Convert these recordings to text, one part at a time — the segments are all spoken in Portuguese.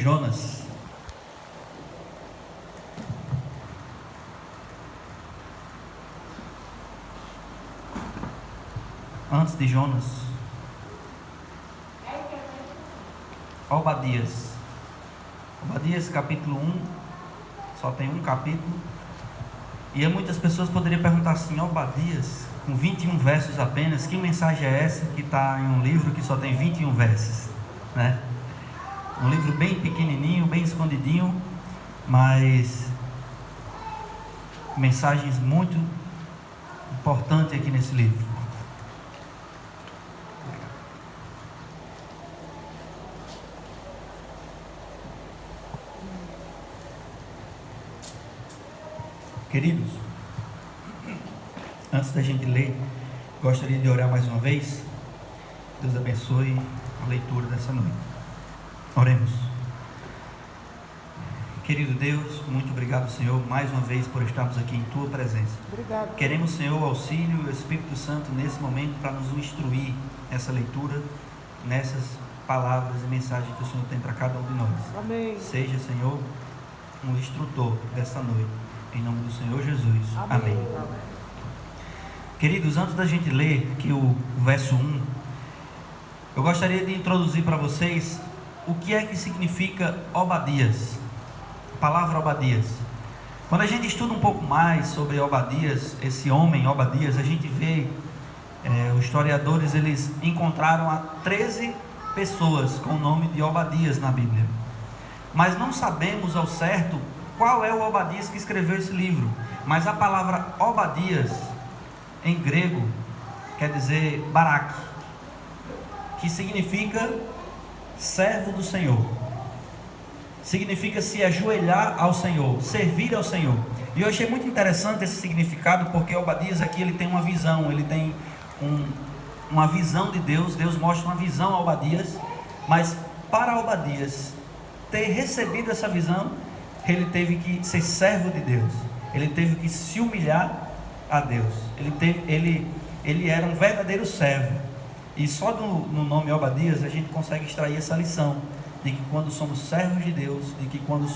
Jonas. Antes de Jonas, Obadias. Obadias capítulo 1, só tem um capítulo. E muitas pessoas poderiam perguntar assim: Obadias, com 21 versos apenas, que mensagem é essa que está em um livro que só tem 21 versos, né? Um livro bem pequenininho, bem escondidinho, mas mensagens muito importantes aqui nesse livro. Queridos, antes da gente ler, gostaria de orar mais uma vez. Deus abençoe a leitura dessa noite. Oremos. Querido Deus, muito obrigado, Senhor, mais uma vez por estarmos aqui em Tua presença. Obrigado. Queremos, Senhor, o auxílio e o Espírito Santo nesse momento para nos instruir nessa leitura, nessas palavras e mensagens que o Senhor tem para cada um de nós. Amém. Seja, Senhor, um instrutor dessa noite. Em nome do Senhor Jesus. Amém. Amém. Queridos, antes da gente ler aqui o verso 1, eu gostaria de introduzir para vocês o que é que significa Obadias. A palavra Obadias. Quando a gente estuda um pouco mais sobre Obadias, esse homem Obadias, a gente vê, os historiadores, eles encontraram 13 pessoas com o nome de Obadias na Bíblia. Mas não sabemos ao certo qual é o Obadias que escreveu esse livro. Mas a palavra Obadias, em grego, quer dizer Barak, que significa servo do Senhor. Significa se ajoelhar ao Senhor, servir ao Senhor. E eu achei muito interessante esse significado, porque Obadias aqui ele tem uma visão, ele tem uma visão de Deus. Deus mostra uma visão a Obadias, mas para Obadias ter recebido essa visão, ele teve que ser servo de Deus, ele teve que se humilhar a Deus, ele era um verdadeiro servo. E só no nome Obadias a gente consegue extrair essa lição, de que quando somos servos de Deus, de que quando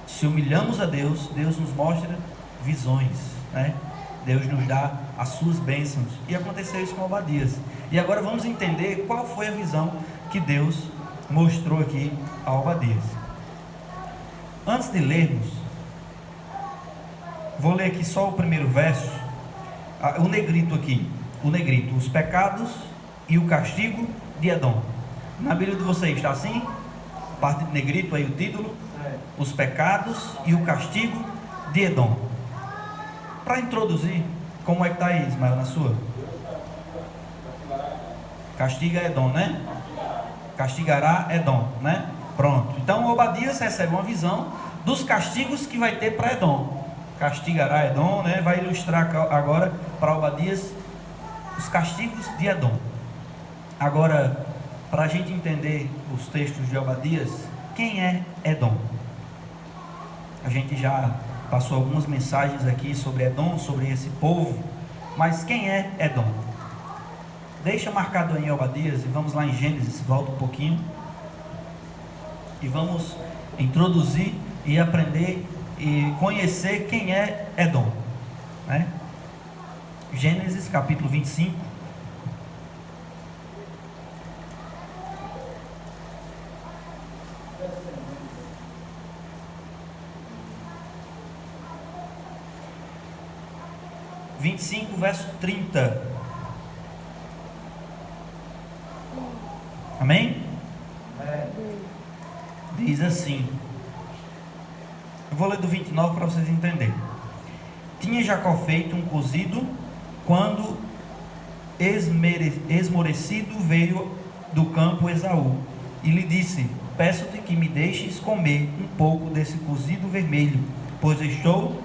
se humilhamos a Deus, Deus nos mostra visões, né? Deus nos dá as suas bênçãos, e aconteceu isso com Obadias. E agora vamos entender qual foi a visão que Deus mostrou aqui a Obadias. Antes de lermos, vou ler aqui só o primeiro verso, o negrito aqui, os pecados e o castigo de Edom. Na Bíblia de vocês está assim, parte de negrito aí o título, os pecados e o castigo de Edom. Para introduzir, como é que está aí, Ismael, na sua? Castiga Edom, né? Castigará Edom, né? Pronto, então Obadias recebe uma visão dos castigos que vai ter para Edom. Castigará Edom, né? Vai ilustrar agora para Obadias os castigos de Edom. Agora, para a gente entender os textos de Obadias, quem é Edom? A gente já passou algumas mensagens aqui sobre Edom, sobre esse povo, mas quem é Edom? Deixa marcado aí em Obadias e vamos lá em Gênesis, volta um pouquinho. E vamos introduzir e aprender e conhecer quem é Edom, né? Gênesis capítulo 25. Verso 30. Amém? Diz assim, eu vou ler do 29 para vocês entenderem. Tinha Jacó feito um cozido quando esmorecido veio do campo Esaú e lhe disse: peço-te que me deixes comer um pouco desse cozido vermelho, pois estou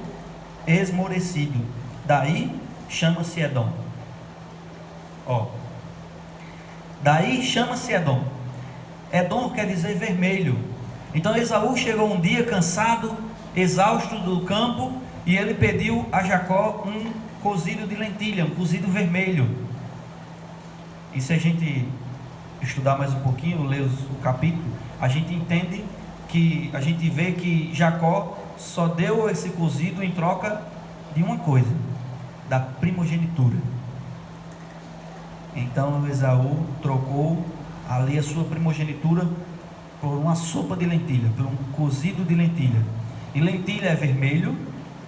esmorecido. Daí chama-se Edom. Daí chama-se Edom. Edom quer dizer vermelho. Então Esaú chegou um dia cansado, exausto do campo, e ele pediu a Jacó um cozido de lentilha, um cozido vermelho. E se a gente estudar mais um pouquinho, ler o capítulo, a gente entende que, a gente vê que Jacó só deu esse cozido em troca de uma coisa, da primogenitura. Então Esaú trocou ali a sua primogenitura por uma sopa de lentilha, por um cozido de lentilha. E lentilha é vermelho,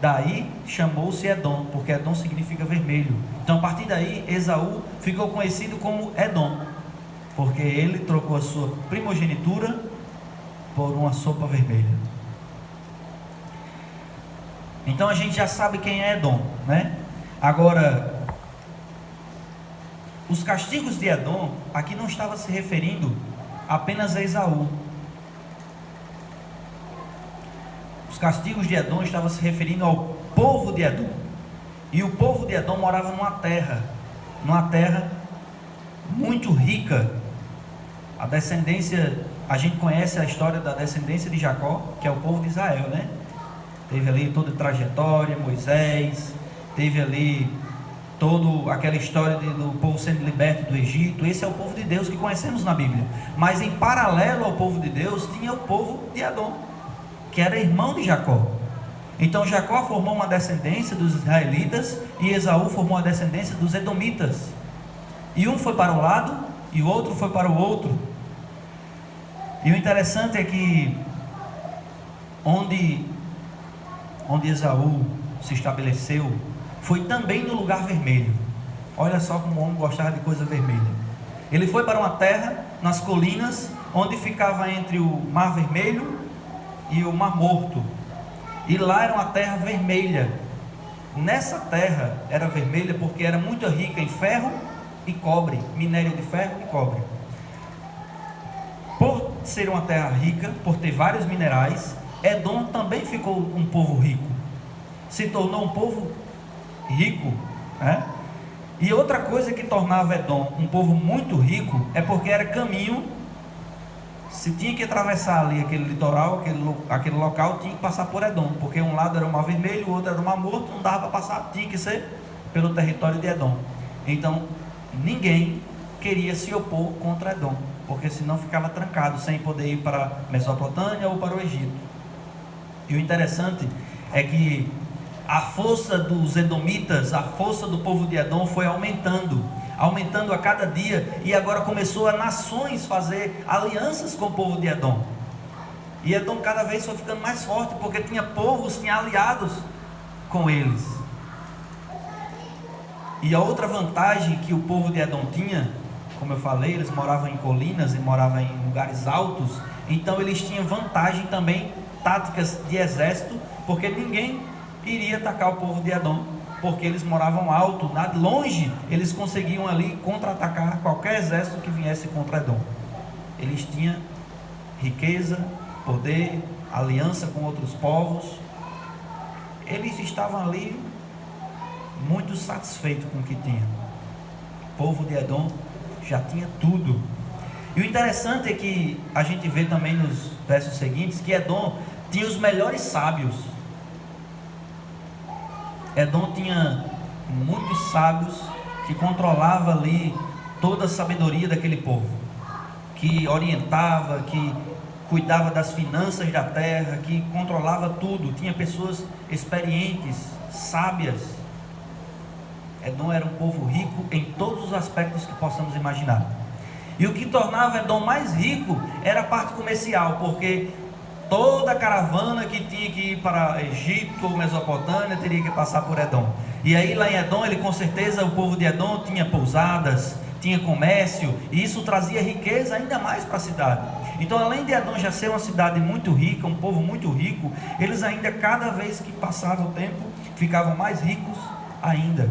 daí chamou-se Edom, porque Edom significa vermelho. Então a partir daí Esaú ficou conhecido como Edom, porque ele trocou a sua primogenitura por uma sopa vermelha. Então a gente já sabe quem é Edom, né? Agora, os castigos de Edom aqui não estava se referindo apenas a Esaú. Os castigos de Edom estavam se referindo ao povo de Edom. E o povo de Edom morava numa terra muito rica. A descendência, a gente conhece a história da descendência de Jacó, que é o povo de Israel, né? Teve ali toda a trajetória, Moisés, teve ali toda aquela história do povo sendo liberto do Egito. Esse é o povo de Deus que conhecemos na Bíblia. Mas em paralelo ao povo de Deus, tinha o povo de Edom, que era irmão de Jacó. Então Jacó formou uma descendência dos israelitas e Esaú formou a descendência dos edomitas. E um foi para um lado e o outro foi para o outro. E o interessante é que onde Esaú se estabeleceu foi também no lugar vermelho. Olha só como o homem gostava de coisa vermelha. Ele foi para uma terra nas colinas, onde ficava entre o Mar Vermelho e o Mar Morto. E lá era uma terra vermelha. Nessa terra era vermelha porque era muito rica em ferro e cobre, minério de ferro e cobre. Por ser uma terra rica, por ter vários minerais, Edom também ficou um povo rico. Se tornou um povo rico, né? E outra coisa que tornava Edom um povo muito rico é porque era caminho. Se tinha que atravessar ali aquele litoral, aquele local, tinha que passar por Edom, porque um lado era o Mar Vermelho, o outro era o Mar Morto, não dava para passar, tinha que ser pelo território de Edom. Então ninguém queria se opor contra Edom, porque senão ficava trancado, sem poder ir para a Mesopotâmia ou para o Egito. E o interessante é que a força dos edomitas, a força do povo de Edom foi aumentando a cada dia, e agora começou a nações fazer alianças com o povo de Edom. E Edom cada vez foi ficando mais forte, porque tinha povos, tinha aliados com eles. E a outra vantagem que o povo de Edom tinha, como eu falei, eles moravam em colinas e moravam em lugares altos, então eles tinham vantagem também, táticas de exército, porque ninguém iria atacar o povo de Edom, porque eles moravam alto, longe, eles conseguiam ali contra-atacar qualquer exército que viesse contra Edom. Eles tinham riqueza, poder, aliança com outros povos. Eles estavam ali muito satisfeitos com o que tinham. O povo de Edom já tinha tudo. E o interessante é que a gente vê também nos versos seguintes que Edom tinha os melhores sábios. Edom tinha muitos sábios que controlava ali toda a sabedoria daquele povo, que orientava, que cuidava das finanças da terra, que controlava tudo. Tinha pessoas experientes, sábias. Edom era um povo rico em todos os aspectos que possamos imaginar. E o que tornava Edom mais rico era a parte comercial, porque toda caravana que tinha que ir para Egito ou Mesopotâmia teria que passar por Edom. E aí lá em Edom, com certeza o povo de Edom tinha pousadas, tinha comércio, e isso trazia riqueza ainda mais para a cidade. Então, além de Edom já ser uma cidade muito rica, um povo muito rico, eles ainda, cada vez que passava o tempo, ficavam mais ricos ainda.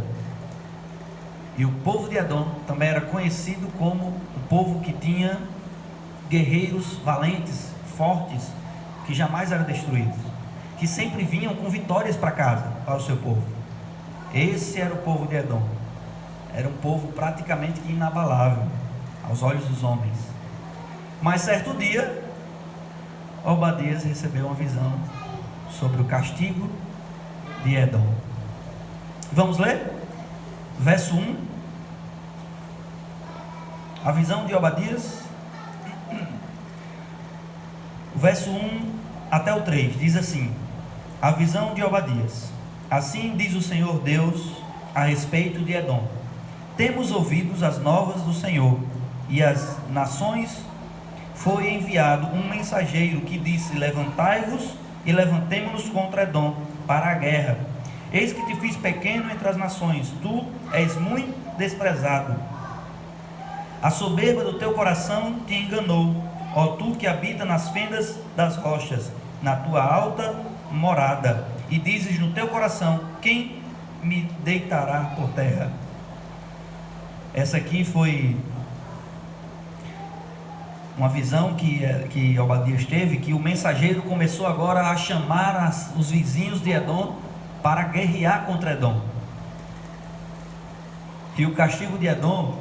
E o povo de Edom também era conhecido como um povo que tinha guerreiros valentes, fortes, que jamais eram destruídos, que sempre vinham com vitórias para casa, para o seu povo. Esse era o povo de Edom. Era um povo praticamente inabalável aos olhos dos homens. Mas certo dia, Obadias recebeu uma visão sobre o castigo de Edom. Vamos ler? Verso 1. A visão de Obadias. O verso 1 até o 3 diz assim: a visão de Obadias. Assim diz o Senhor Deus a respeito de Edom: temos ouvido as novas do Senhor, e às nações foi enviado um mensageiro que disse: levantai-vos e levantemo-nos contra Edom para a guerra. Eis que te fiz pequeno entre as nações, tu és muito desprezado. A soberba do teu coração te enganou, ó tu que habita nas fendas das rochas, na tua alta morada, e dizes no teu coração: quem me deitará por terra? Essa aqui foi uma visão que Obadias teve, que o mensageiro começou agora a chamar os vizinhos de Edom para guerrear contra Edom. Que o castigo de Edom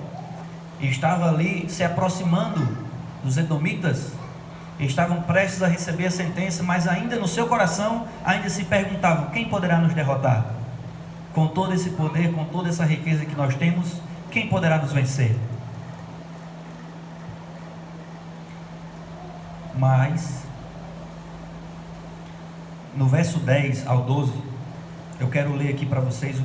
estava ali se aproximando dos edomitas, estavam prestes a receber a sentença, mas ainda no seu coração, ainda se perguntavam: quem poderá nos derrotar? Com todo esse poder, com toda essa riqueza que nós temos, quem poderá nos vencer? Mas no verso 10 ao 12, eu quero ler aqui para vocês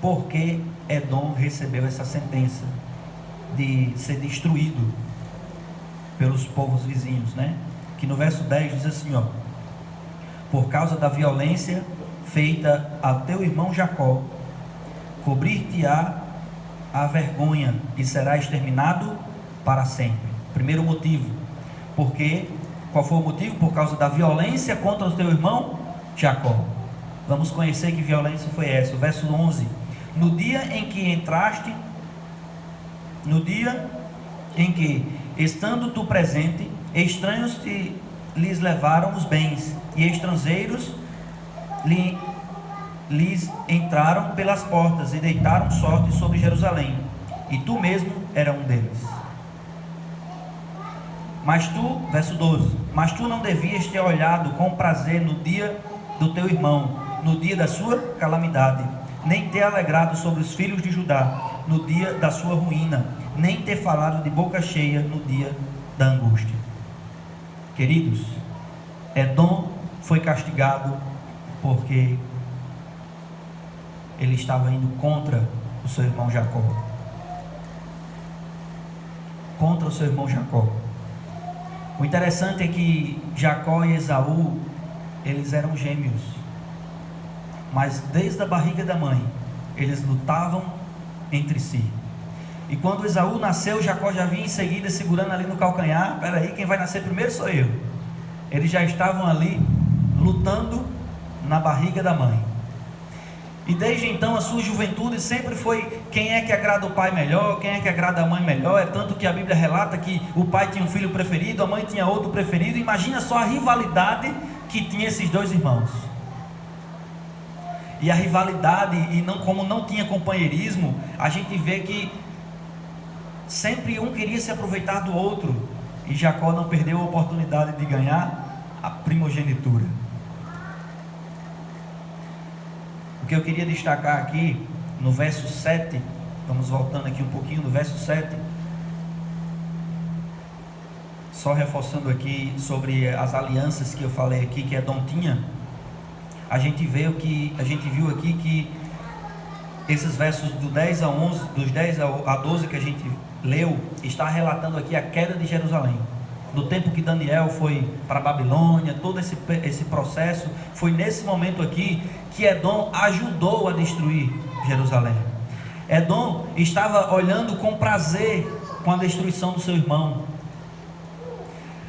por que Edom recebeu essa sentença de ser destruído pelos povos vizinhos, né? Que no verso 10 diz assim, ó: por causa da violência feita a teu irmão Jacó, cobrir-te-á a vergonha e será exterminado para sempre. Primeiro motivo, qual foi o motivo? Por causa da violência contra o teu irmão Jacó. Vamos conhecer que violência foi essa. O verso 11: no dia em que, estando tu presente, estranhos lhes levaram os bens, e estrangeiros lhes entraram pelas portas e deitaram sorte sobre Jerusalém, e tu mesmo era um deles. Mas tu, verso 12: mas tu não devias ter olhado com prazer no dia do teu irmão, no dia da sua calamidade, nem ter alegrado sobre os filhos de Judá no dia da sua ruína, nem ter falado de boca cheia no dia da angústia. Queridos, Edom foi castigado porque ele estava indo contra o seu irmão Jacó. Contra o seu irmão Jacó. O interessante é que Jacó e Esaú, eles eram gêmeos, mas desde a barriga da mãe, eles lutavam entre si. E quando Esaú nasceu, Jacó já vinha em seguida segurando ali no calcanhar: peraí, quem vai nascer primeiro sou eu. Eles já estavam ali lutando na barriga da mãe. E desde então a sua juventude sempre foi quem é que agrada o pai melhor, quem é que agrada a mãe melhor. É tanto que a Bíblia relata que o pai tinha um filho preferido, a mãe tinha outro preferido. Imagina só a rivalidade que tinha esses dois irmãos. E a rivalidade, como não tinha companheirismo, a gente vê que sempre um queria se aproveitar do outro, e Jacó não perdeu a oportunidade de ganhar a primogenitura. O que eu queria destacar aqui no verso 7, vamos voltando aqui um pouquinho no verso 7, só reforçando aqui sobre as alianças que eu falei aqui que Edom tinha. A gente viu aqui que esses versos do 10 a 11, dos 10 a 12 que a gente leu, está relatando aqui a queda de Jerusalém. No tempo que Daniel foi para a Babilônia, todo esse processo, foi nesse momento aqui que Edom ajudou a destruir Jerusalém. Edom estava olhando com prazer com a destruição do seu irmão.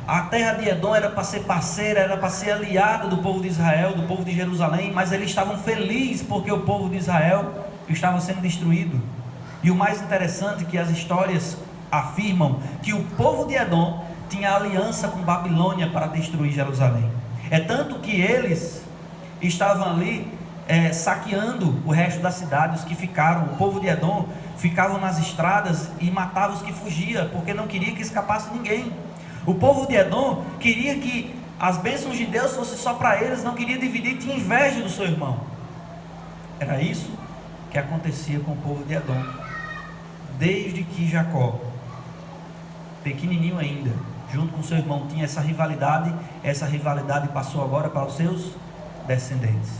A terra de Edom era para ser parceira, era para ser aliada do povo de Israel, do povo de Jerusalém, mas eles estavam felizes porque o povo de Israel estava sendo destruído. E o mais interessante é que as histórias afirmam que o povo de Edom tinha aliança com Babilônia para destruir Jerusalém. É tanto que eles estavam ali saqueando o resto da cidade. Os que ficaram, o povo de Edom, ficavam nas estradas e matavam os que fugiam, porque não queria que escapasse ninguém. O povo de Edom queria que as bênçãos de Deus fossem só para eles, não queria dividir, tinha inveja do seu irmão. Era isso que acontecia com o povo de Edom. Desde que Jacó, pequenininho ainda, junto com seu irmão, tinha essa rivalidade passou agora para os seus descendentes.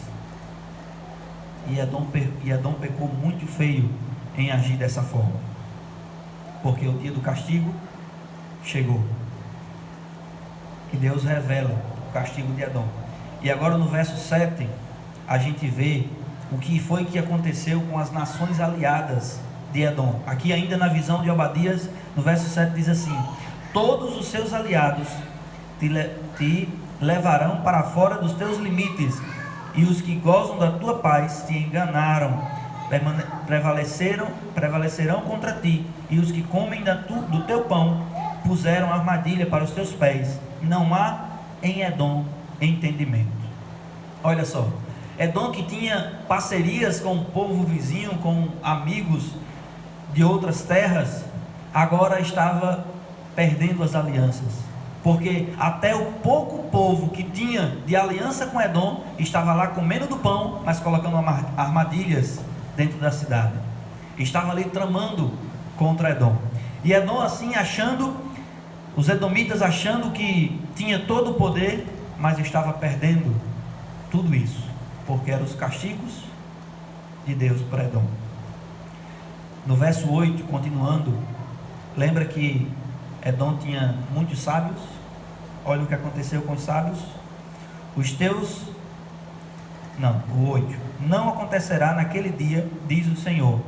E Edom pecou muito feio em agir dessa forma, porque o dia do castigo chegou. Que Deus revela o castigo de Edom. E agora no verso 7, a gente vê o que foi que aconteceu com as nações aliadas de Edom. Aqui ainda na visão de Obadias, no verso 7 diz assim: todos os seus aliados te levarão para fora dos teus limites, e os que gozam da tua paz te enganaram, prevalecerão contra ti, e os que comem do teu pão puseram armadilha para os teus pés. Não há em Edom entendimento. Olha só, Edom, que tinha parcerias com o povo vizinho, com amigos de outras terras, agora estava perdendo as alianças, porque até o pouco povo que tinha de aliança com Edom estava lá comendo do pão, mas colocando armadilhas dentro da cidade. Estava ali tramando contra Edom. E Edom assim os edomitas achando que tinha todo o poder, mas estava perdendo tudo isso, porque eram os castigos de Deus para Edom. No verso 8, continuando, lembra que Edom tinha muitos sábios? Olha o que aconteceu com os sábios. O 8. Não acontecerá naquele dia, diz o Senhor,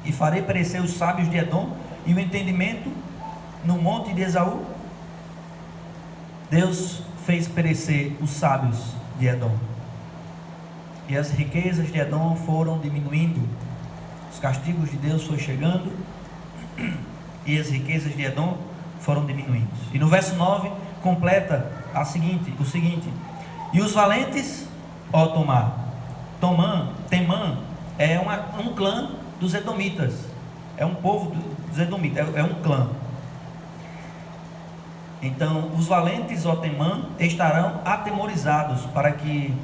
e farei perecer os sábios de Edom e o entendimento no monte de Esaú. Deus fez perecer os sábios de Edom, e as riquezas de Edom foram diminuindo. Os castigos de Deus foram chegando, e as riquezas de Edom foram diminuindo. E no verso 9 completa o seguinte: e os valentes, ó Temã é um clã dos edomitas, é um povo dos edomitas, é um clã. Então os valentes, ó Temã, estarão atemorizados, para que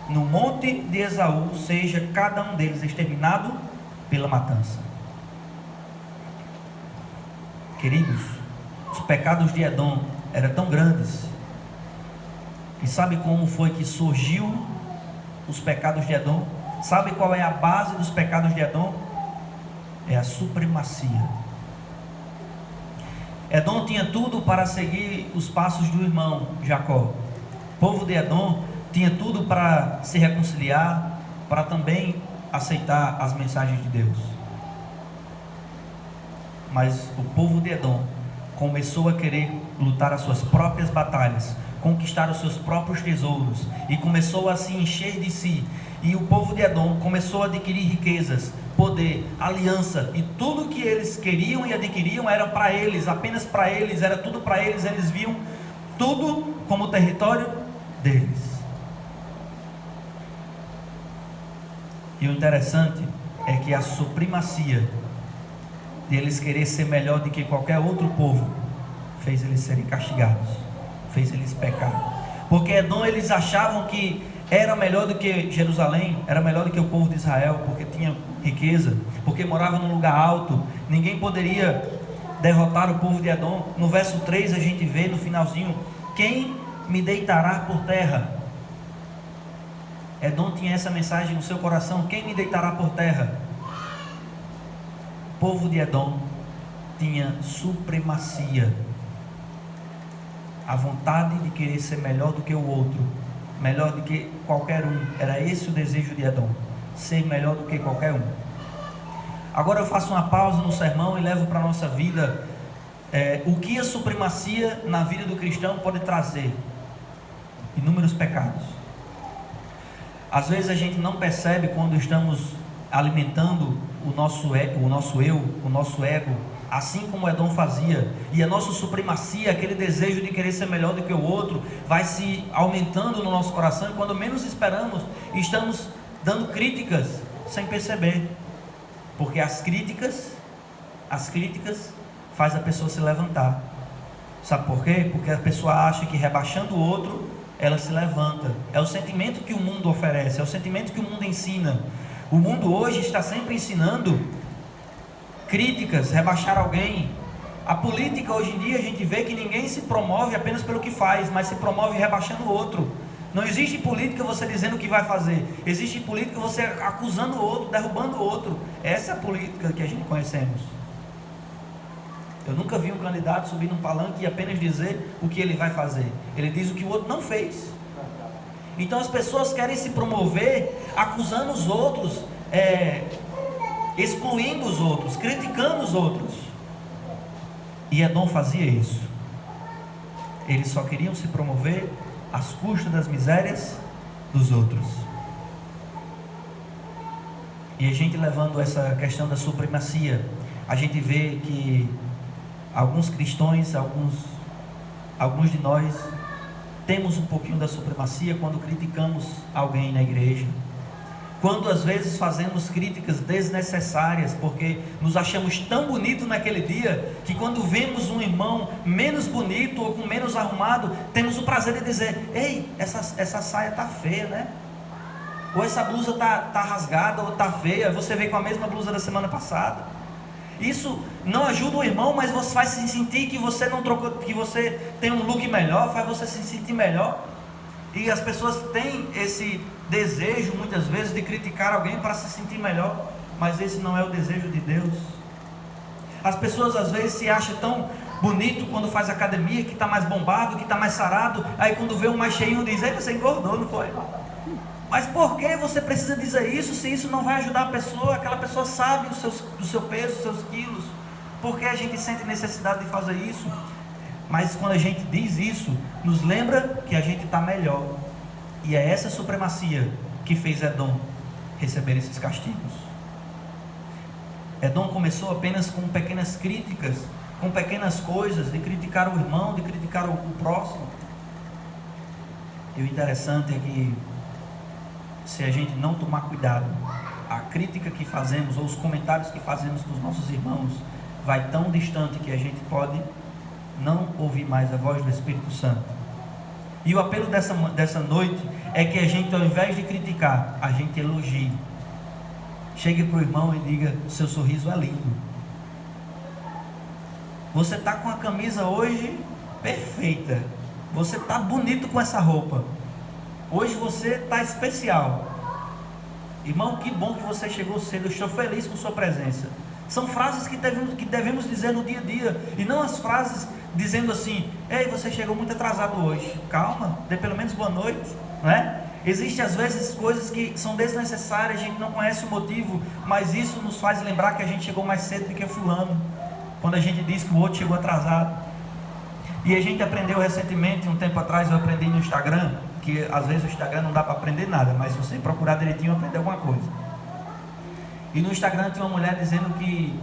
no monte de Esaú seja cada um deles exterminado pela matança. Queridos, os pecados de Edom eram tão grandes. E sabe como foi que surgiu os pecados de Edom? Sabe qual é a base dos pecados de Edom? É a supremacia. Edom tinha tudo para seguir os passos do irmão Jacó. O povo de Edom tinha tudo para se reconciliar, para também aceitar as mensagens de Deus. Mas o povo de Edom começou a querer lutar as suas próprias batalhas, conquistar os seus próprios tesouros, e começou a se encher de si. E o povo de Edom começou a adquirir riquezas, poder, aliança, e tudo que eles queriam e adquiriam era para eles, apenas para eles, era tudo para eles. Eles viam tudo como território deles. E o interessante é que a supremacia de eles querer ser melhor do que qualquer outro povo fez eles serem castigados, fez eles pecar. Porque Edom, eles achavam que era melhor do que Jerusalém, era melhor do que o povo de Israel, porque tinha riqueza, porque morava num lugar alto, ninguém poderia derrotar o povo de Edom. No verso 3 a gente vê no finalzinho: quem me deitará por terra? Edom tinha essa mensagem no seu coração: quem me deitará por terra? O povo de Edom tinha supremacia, a vontade de querer ser melhor do que o outro, melhor do que qualquer um. Era esse o desejo de Edom, ser melhor do que qualquer um. Agora eu faço uma pausa no sermão e levo para a nossa vida o que a supremacia na vida do cristão pode trazer. Inúmeros pecados. Às vezes a gente não percebe quando estamos alimentando o nosso ego, assim como Edom fazia, e a nossa supremacia, aquele desejo de querer ser melhor do que o outro, vai se aumentando no nosso coração, e quando menos esperamos, estamos dando críticas sem perceber, porque as críticas faz a pessoa se levantar. Sabe por quê? Porque a pessoa acha que rebaixando o outro, ela se levanta. É o sentimento que o mundo oferece, é o sentimento que o mundo ensina. O mundo hoje está sempre ensinando críticas, rebaixar alguém, A política hoje em dia a gente vê que ninguém se promove apenas pelo que faz, mas se promove rebaixando o outro. Não existe política você dizendo o que vai fazer. Existe política você acusando o outro, derrubando o outro. Essa é a política que a gente conhecemos. Eu nunca vi um candidato subir num palanque e apenas dizer o que ele vai fazer. Ele diz o que o outro não fez. Então as pessoas querem se promover acusando os outros, excluindo os outros, criticando os outros. E Edom fazia isso. Eles só queriam se promover às custas das misérias dos outros. E a gente levando essa questão da supremacia, a gente vê que alguns cristãos, alguns de nós, temos um pouquinho da supremacia quando criticamos alguém na igreja. Quando às vezes fazemos críticas desnecessárias, porque nos achamos tão bonitos naquele dia, que quando vemos um irmão menos bonito ou com menos arrumado, temos o prazer de dizer: ei, essa saia está feia, né? Ou essa blusa tá rasgada ou está feia, você veio com a mesma blusa da semana passada. Isso não ajuda o irmão, mas você faz se sentir que você não trocou, que você tem um look melhor, faz você se sentir melhor. E as pessoas têm esse desejo muitas vezes de criticar alguém para se sentir melhor, mas esse não é o desejo de Deus. As pessoas às vezes se acham tão bonito quando faz academia, que está mais bombado, que está mais sarado, aí quando vê um mais cheinho diz: ei, você engordou, não foi? Mas por que você precisa dizer isso, se isso não vai ajudar a pessoa? Aquela pessoa sabe do seu peso, dos seus quilos. Por que a gente sente necessidade de fazer isso? Mas quando a gente diz isso, nos lembra que a gente está melhor. E é essa supremacia que fez Edom receber esses castigos. Edom começou apenas com pequenas críticas, com pequenas coisas, de criticar o irmão, de criticar o próximo. E o interessante é que, se a gente não tomar cuidado, a crítica que fazemos, ou os comentários que fazemos com os nossos irmãos, vai tão distante que a gente pode não ouvir mais a voz do Espírito Santo. E o apelo dessa noite é que a gente, ao invés de criticar, a gente elogie. Chegue para o irmão e diga: seu sorriso é lindo. Você está com a camisa hoje perfeita. Você está bonito com essa roupa. Hoje você está especial. Irmão, que bom que você chegou cedo. Eu estou feliz com sua presença. São frases que devemos dizer no dia a dia, e não as frases dizendo assim: ei, você chegou muito atrasado hoje. Calma, dê pelo menos boa noite, não é? Existem às vezes coisas que são desnecessárias, a gente não conhece o motivo, mas isso nos faz lembrar que a gente chegou mais cedo do que fulano, quando a gente diz que o outro chegou atrasado. E a gente aprendeu recentemente, um tempo atrás eu aprendi no Instagram, que às vezes o Instagram não dá para aprender nada, mas se você procurar direitinho, aprender alguma coisa. E no Instagram tinha uma mulher dizendo que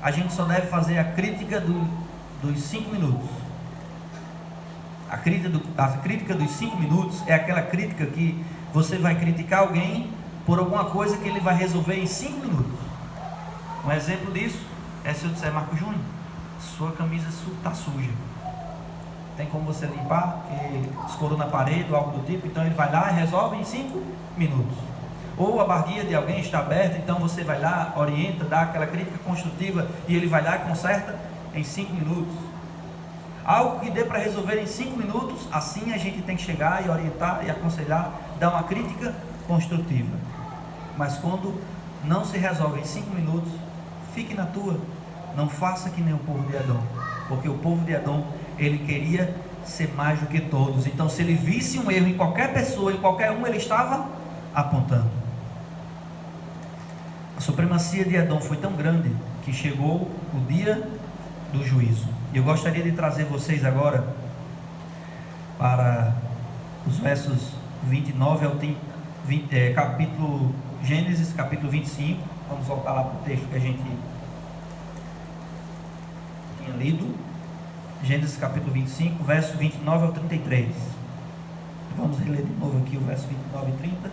a gente só deve fazer a crítica dos 5 minutos. A crítica dos 5 minutos é aquela crítica que você vai criticar alguém por alguma coisa que ele vai resolver em 5 minutos. Um exemplo disso é se eu disser: Marco Júnior, sua camisa está suja. Tem como você limpar, que escorou na parede ou algo do tipo? Então ele vai lá e resolve em 5 minutos. Ou a barguia de alguém está aberta, então você vai lá, orienta, dá aquela crítica construtiva e ele vai lá e conserta em 5 minutos. Algo que dê para resolver em 5 minutos, assim a gente tem que chegar e orientar e aconselhar, dar uma crítica construtiva. Mas quando não se resolve em 5 minutos, fique na tua, não faça que nem o povo de Edom, porque o povo de Edom, ele queria ser mais do que todos. Então se ele visse um erro em qualquer pessoa, em qualquer um, ele estava apontando. A supremacia de Edom foi tão grande que chegou o dia do juízo. E eu gostaria de trazer vocês agora para os versos 29 ao capítulo Gênesis, capítulo 25. Vamos voltar lá para o texto que a gente tinha lido. Gênesis capítulo 25, verso 29 ao 33. Vamos reler de novo aqui o verso 29 e 30.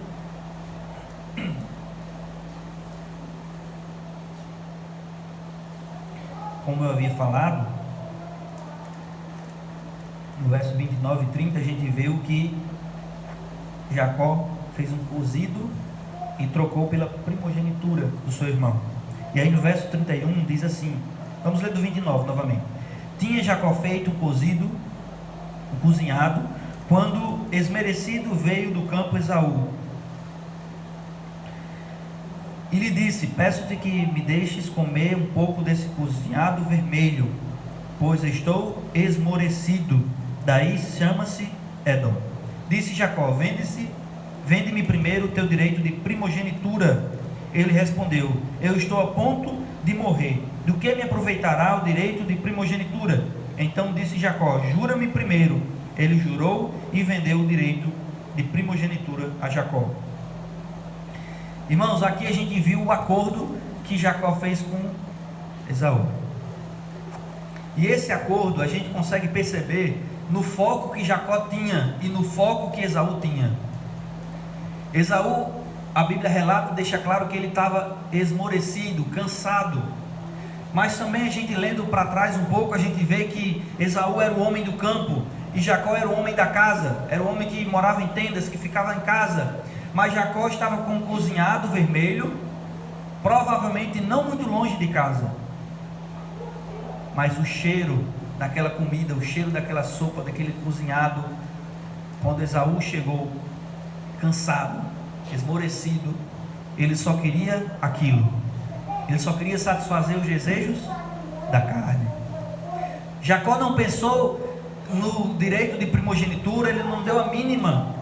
Como eu havia falado, no verso 29 e 30 a gente viu que Jacó fez um cozido e trocou pela primogenitura do seu irmão. E aí no verso 31 diz assim, vamos ler do 29 novamente: tinha Jacó feito cozido, cozinhado, quando esmerecido veio do campo Esaú. E lhe disse: peço-te que me deixes comer um pouco desse cozinhado vermelho, pois estou esmorecido. Daí chama-se Edom. Disse Jacó: vende-me primeiro o teu direito de primogenitura. Ele respondeu: eu estou a ponto de morrer. Do que me aproveitará o direito de primogenitura? Então disse Jacó: jura-me primeiro. Ele jurou e vendeu o direito de primogenitura a Jacó. Irmãos, aqui a gente viu o acordo que Jacó fez com Esaú. E esse acordo a gente consegue perceber no foco que Jacó tinha e no foco que Esaú tinha. Esaú, a Bíblia relata, deixa claro que ele estava esmorecido, cansado. Mas também a gente lendo para trás um pouco, a gente vê que Esaú era o homem do campo e Jacó era o homem da casa, era o homem que morava em tendas, que ficava em casa. Mas Jacó estava com um cozinhado vermelho, provavelmente não muito longe de casa. Mas o cheiro daquela comida, o cheiro daquela sopa, daquele cozinhado, quando Esaú chegou, cansado, esmorecido, ele só queria aquilo. Ele só queria satisfazer os desejos da carne. Jacó não pensou no direito de primogenitura, ele não deu a mínima.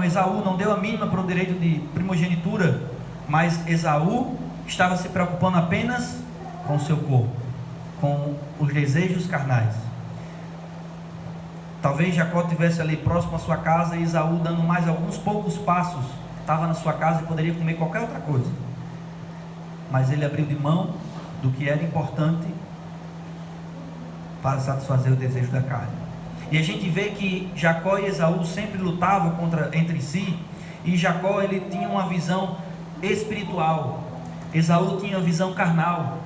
Esaú não deu a mínima para o direito de primogenitura, mas Esaú estava se preocupando apenas com o seu corpo, com os desejos carnais. Talvez Jacó estivesse ali próximo à sua casa e Esaú dando mais alguns poucos passos, estava na sua casa e poderia comer qualquer outra coisa, mas ele abriu de mão do que era importante para satisfazer o desejo da carne. E a gente vê que Jacó e Esaú sempre lutavam entre si, e Jacó ele tinha uma visão espiritual, Esaú tinha uma visão carnal.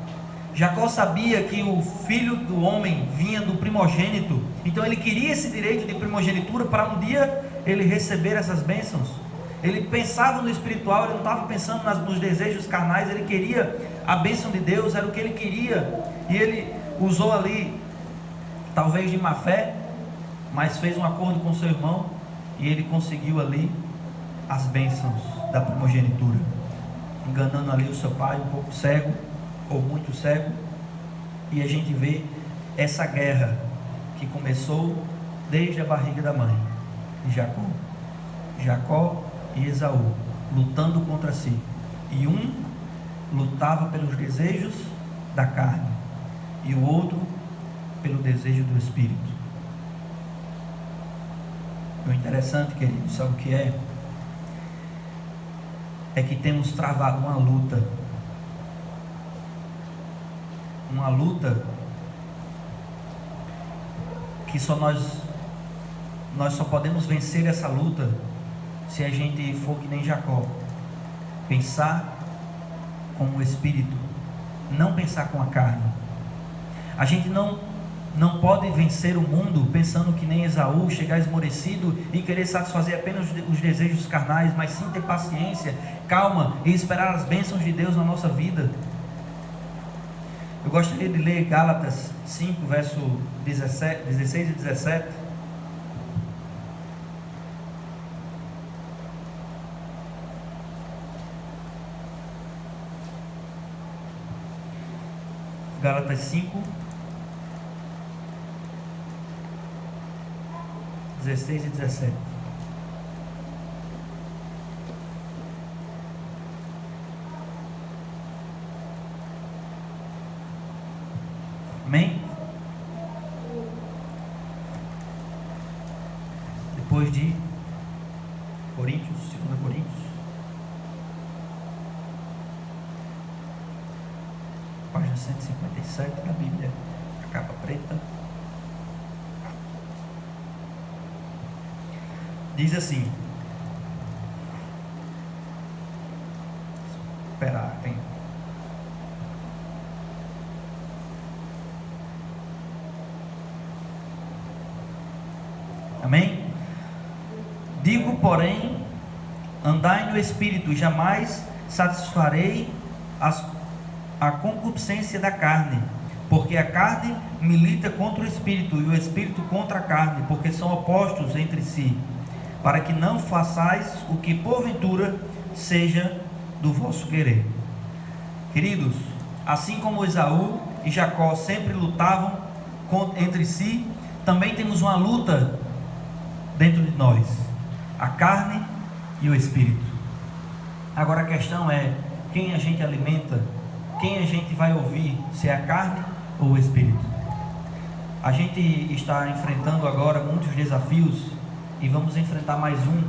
Jacó sabia que o filho do homem vinha do primogênito, então ele queria esse direito de primogenitura para um dia ele receber essas bênçãos. Ele pensava no espiritual, ele não estava pensando nos desejos carnais, ele queria a bênção de Deus, era o que ele queria, e ele usou ali, talvez de má fé, mas fez um acordo com seu irmão, e ele conseguiu ali as bênçãos da primogenitura, enganando ali o seu pai, um pouco cego, ou muito cego. E a gente vê essa guerra que começou desde a barriga da mãe de Jacó e Esaú, lutando contra si, e um lutava pelos desejos da carne, e o outro pelo desejo do Espírito. O interessante, querido, sabe o que é? É que temos travado uma luta que nós só podemos vencer essa luta se a gente for que nem Jacó, pensar com o Espírito, não pensar com a carne. A gente não pode vencer o mundo pensando que nem Esaú, chegar esmorecido e querer satisfazer apenas os desejos carnais, mas sim ter paciência, calma e esperar as bênçãos de Deus na nossa vida. Eu gostaria de ler Gálatas 5, verso 16 e 17. Gálatas 5, 16 e 17. Amém? Depois de Coríntios, 2 Coríntios, página 157 da Bíblia, a capa preta, diz assim: espera, tem. Amém? Digo, porém, andai no Espírito, jamais satisfarei a concupiscência da carne, porque a carne milita contra o espírito, e o espírito contra a carne, porque são opostos entre si, para que não façais o que porventura seja do vosso querer. Queridos, assim como Esaú e Jacó sempre lutavam entre si, também temos uma luta dentro de nós, a carne e o espírito. Agora a questão é, quem a gente alimenta, quem a gente vai ouvir, se é a carne ou o espírito? A gente está enfrentando agora muitos desafios e vamos enfrentar mais um,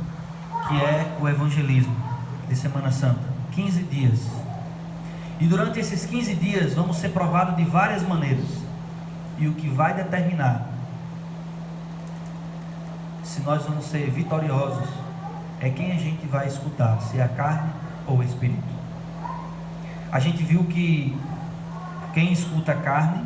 que é o evangelismo de Semana Santa, 15 dias. E durante esses 15 dias vamos ser provados de várias maneiras, e o que vai determinar se nós vamos ser vitoriosos é quem a gente vai escutar, se é a carne ou o espírito. A gente viu que quem escuta a carne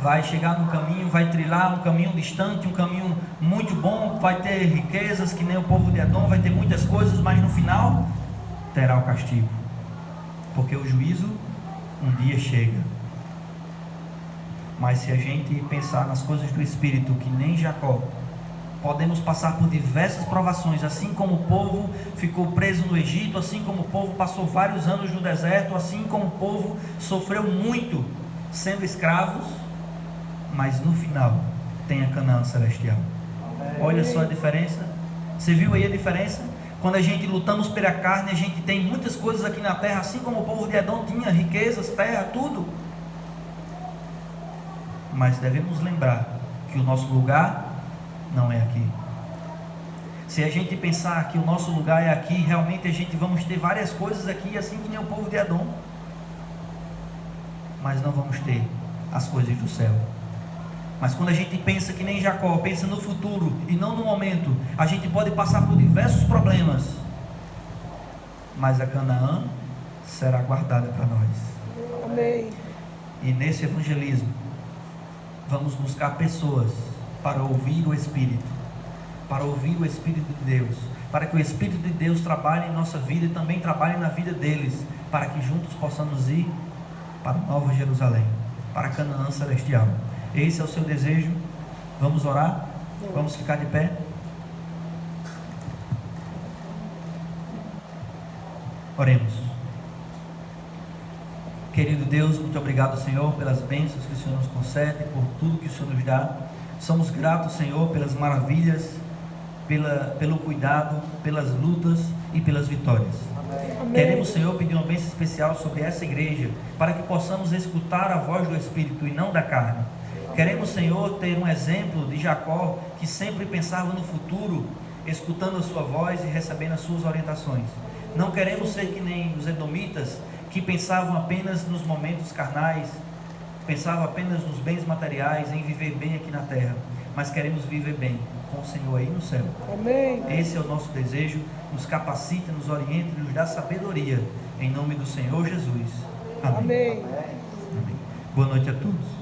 vai chegar num caminho, vai trilhar um caminho distante, um caminho muito bom, vai ter riquezas que nem o povo de Edom, vai ter muitas coisas, mas no final terá o castigo, porque o juízo um dia chega. Mas se a gente pensar nas coisas do Espírito, que nem Jacó, podemos passar por diversas provações, assim como o povo ficou preso no Egito, assim como o povo passou vários anos no deserto, assim como o povo sofreu muito sendo escravos, mas no final tem a Canaã celestial. Olha só a diferença. Você viu aí a diferença? Quando a gente lutamos pela carne, a gente tem muitas coisas aqui na terra, assim como o povo de Edom tinha, riquezas, terra, tudo. Mas devemos lembrar que o nosso lugar não é aqui. Se a gente pensar que o nosso lugar é aqui, realmente a gente vamos ter várias coisas aqui, assim que nem o povo de Edom, mas não vamos ter as coisas do céu. Mas quando a gente pensa que nem Jacó, pensa no futuro e não no momento, a gente pode passar por diversos problemas, mas a Canaã será guardada para nós. Amém. E nesse evangelismo vamos buscar pessoas para ouvir o Espírito, para ouvir o Espírito de Deus, para que o Espírito de Deus trabalhe em nossa vida e também trabalhe na vida deles, para que juntos possamos ir para Nova Jerusalém, para Canaã celestial. Esse é o seu desejo? Vamos orar? Vamos ficar de pé? Oremos. Querido Deus, muito obrigado, Senhor, pelas bênçãos que o Senhor nos concede, por tudo que o Senhor nos dá. Somos gratos, Senhor, pelas maravilhas, pelo cuidado, pelas lutas e pelas vitórias. Amém. Queremos, Senhor, pedir uma bênção especial sobre essa igreja, para que possamos escutar a voz do Espírito e não da carne. Queremos, Senhor, ter um exemplo de Jacó, que sempre pensava no futuro, escutando a sua voz e recebendo as suas orientações. Não queremos ser que nem os edomitas, que pensavam apenas nos momentos carnais, pensavam apenas nos bens materiais, em viver bem aqui na terra, mas queremos viver bem com o Senhor aí no céu. Amém. Esse é o nosso desejo. Nos capacite, nos oriente, nos dá sabedoria, em nome do Senhor Jesus. Amém. Amém. Amém. Boa noite a todos.